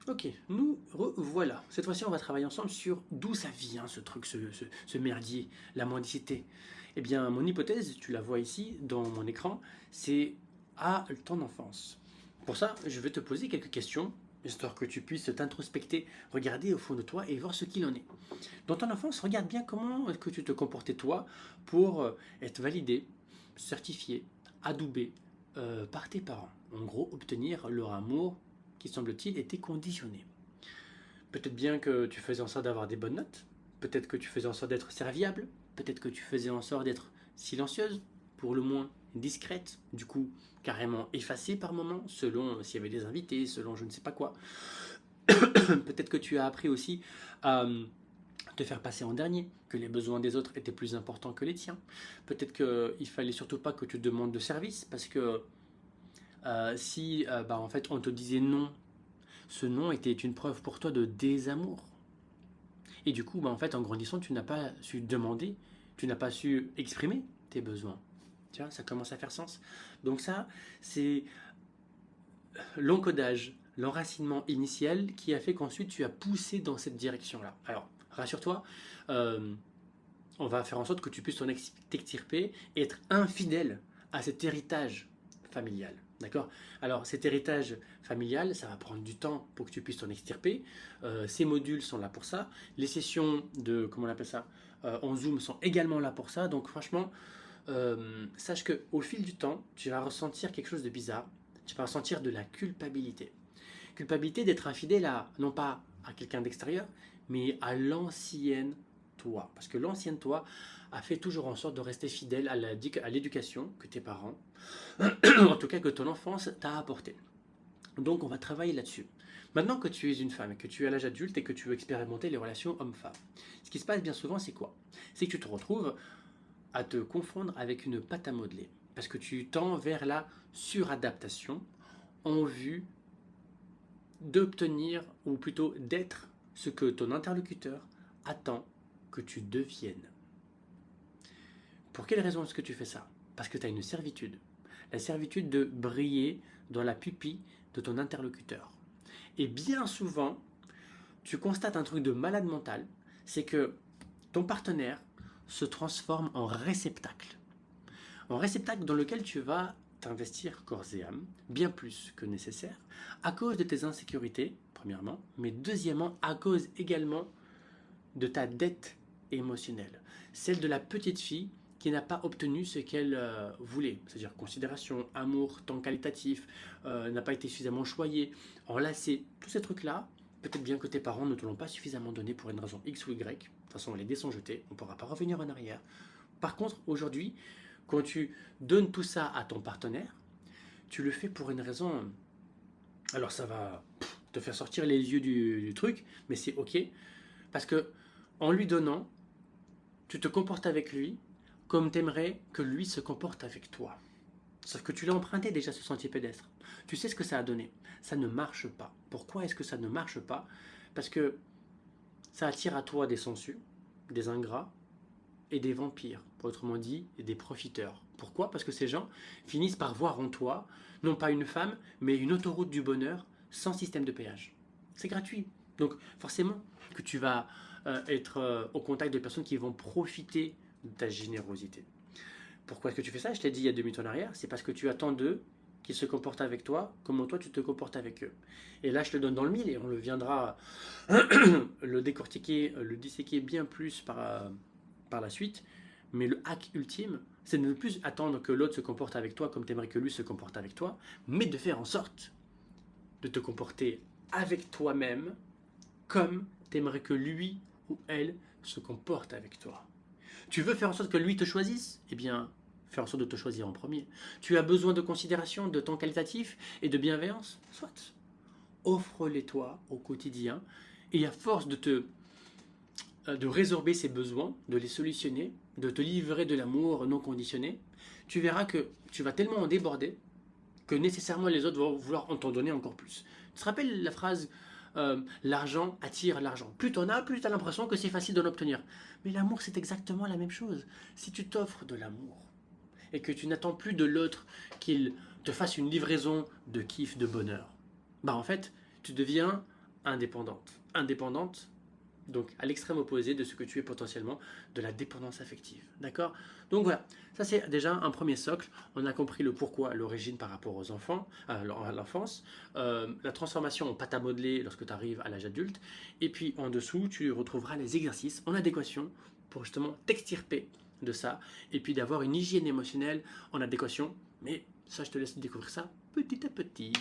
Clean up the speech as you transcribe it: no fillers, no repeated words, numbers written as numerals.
Ok, nous voilà. Cette fois-ci, on va travailler ensemble sur d'où ça vient ce truc, ce merdier, la mendicité. Eh bien, mon hypothèse, tu la vois ici dans mon écran, c'est à ton enfance. Pour ça, je vais te poser quelques questions, histoire que tu puisses t'introspecter, regarder au fond de toi et voir ce qu'il en est. Dans ton enfance, regarde bien comment est-ce que tu te comportais toi pour être validé, certifié, adoubé par tes parents. En gros, obtenir leur amour qui, semble-t-il, était conditionné. Peut-être bien que tu faisais en sorte d'avoir des bonnes notes, peut-être que tu faisais en sorte d'être serviable, peut-être que tu faisais en sorte d'être silencieuse, pour le moins discrète, du coup carrément effacée par moment, selon s'il y avait des invités, selon je ne sais pas quoi. Peut-être que tu as appris aussi à te faire passer en dernier, que les besoins des autres étaient plus importants que les tiens. Peut-être qu'il fallait surtout pas que tu demandes de service, parce que si en fait on te disait non, ce non était une preuve pour toi de désamour. Et du coup, en fait, en grandissant, tu n'as pas su demander, tu n'as pas su exprimer tes besoins. Tu vois, ça commence à faire sens. Donc ça, c'est l'encodage, l'enracinement initial qui a fait qu'ensuite tu as poussé dans cette direction-là. Alors, rassure-toi, euh, on va faire en sorte que tu puisses t'extirper et être infidèle à cet héritage familial. D'accord. Alors cet héritage familial, ça va prendre du temps pour que tu puisses t'en extirper. Ces modules sont là pour ça. Les sessions de, comment on appelle ça, en Zoom sont également là pour ça. Donc franchement, sache qu'au fil du temps, tu vas ressentir quelque chose de bizarre. Tu vas ressentir de la culpabilité. Culpabilité d'être infidèle à, non pas à quelqu'un d'extérieur, mais à l'ancienne toi. Parce que l'ancienne toi a fait toujours en sorte de rester fidèle à l'éducation que tes parents, en tout cas que ton enfance t'a apporté. Donc on va travailler là-dessus. Maintenant que tu es une femme et que tu es à l'âge adulte et que tu veux expérimenter les relations homme-femme, ce qui se passe bien souvent, c'est quoi? C'est que tu te retrouves à te confondre avec une pâte à modeler. Parce que tu tends vers la suradaptation en vue d'obtenir, ou plutôt d'être, ce que ton interlocuteur attend que tu deviennes. Pour quelle raison est-ce que tu fais ça? Parce que tu as une servitude. La servitude de briller dans la pupille de ton interlocuteur. Et bien souvent, tu constates un truc de malade mental, c'est que ton partenaire se transforme en réceptacle. En réceptacle dans lequel tu vas t'investir corps et âme, bien plus que nécessaire, à cause de tes insécurités, premièrement, mais deuxièmement, à cause également de ta dette émotionnelle, celle de la petite fille qui n'a pas obtenu ce qu'elle voulait, c'est-à-dire considération, amour, temps qualitatif, n'a pas été suffisamment choyée, enlacée, tous ces trucs-là, peut-être bien que tes parents ne te l'ont pas suffisamment donné pour une raison X ou Y, de toute façon les dés sont jetés, on ne pourra pas revenir en arrière. Par contre, aujourd'hui, quand tu donnes tout ça à ton partenaire, tu le fais pour une raison. Alors ça va te faire sortir les yeux du truc, mais c'est ok. Parce que en lui donnant, tu te comportes avec lui comme t'aimerais que lui se comporte avec toi. Sauf que tu l'as emprunté déjà ce sentier pédestre. Tu sais ce que ça a donné. Ça ne marche pas. Pourquoi est-ce que ça ne marche pas? Parce que ça attire à toi des sangsues, des ingrats, et des vampires, autrement dit, des profiteurs. Pourquoi? Parce que ces gens finissent par voir en toi, non pas une femme, mais une autoroute du bonheur sans système de péage. C'est gratuit. Donc forcément que tu vas être au contact de personnes qui vont profiter de ta générosité. Pourquoi est-ce que tu fais ça? Je t'ai dit il y a 2 minutes en arrière, c'est parce que tu attends d'eux qu'ils se comportent avec toi, comment toi tu te comportes avec eux. Et là je te donne dans le mille et on le viendra le décortiquer, le disséquer bien plus par la suite. Mais le hack ultime, c'est de ne plus attendre que l'autre se comporte avec toi comme tu aimerais que lui se comporte avec toi, mais de faire en sorte de te comporter avec toi-même comme tu aimerais que lui ou elle se comporte avec toi. Tu veux faire en sorte que lui te choisisse? Eh bien, fais en sorte de te choisir en premier. Tu as besoin de considération, de temps qualitatif et de bienveillance? Soit. Offre-les toi au quotidien et à force de résorber ces besoins, de les solutionner, de te livrer de l'amour non conditionné, tu verras que tu vas tellement en déborder que nécessairement les autres vont vouloir en t'en donner encore plus. Tu te rappelles la phrase l'argent attire l'argent. Plus tu en as, plus tu as l'impression que c'est facile d'en obtenir. Mais l'amour, c'est exactement la même chose. Si tu t'offres de l'amour et que tu n'attends plus de l'autre qu'il te fasse une livraison de kiff, de bonheur, bah en fait, tu deviens indépendante. Indépendante, donc à l'extrême opposé de ce que tu es potentiellement, de la dépendance affective. D'accord? Donc voilà, ça c'est déjà un premier socle. On a compris le pourquoi, l'origine par rapport aux enfants, à l'enfance, la transformation en pâte à modeler lorsque tu arrives à l'âge adulte. Et puis en dessous, tu retrouveras les exercices en adéquation pour justement t'extirper de ça et puis d'avoir une hygiène émotionnelle en adéquation. Mais ça, je te laisse découvrir ça petit à petit.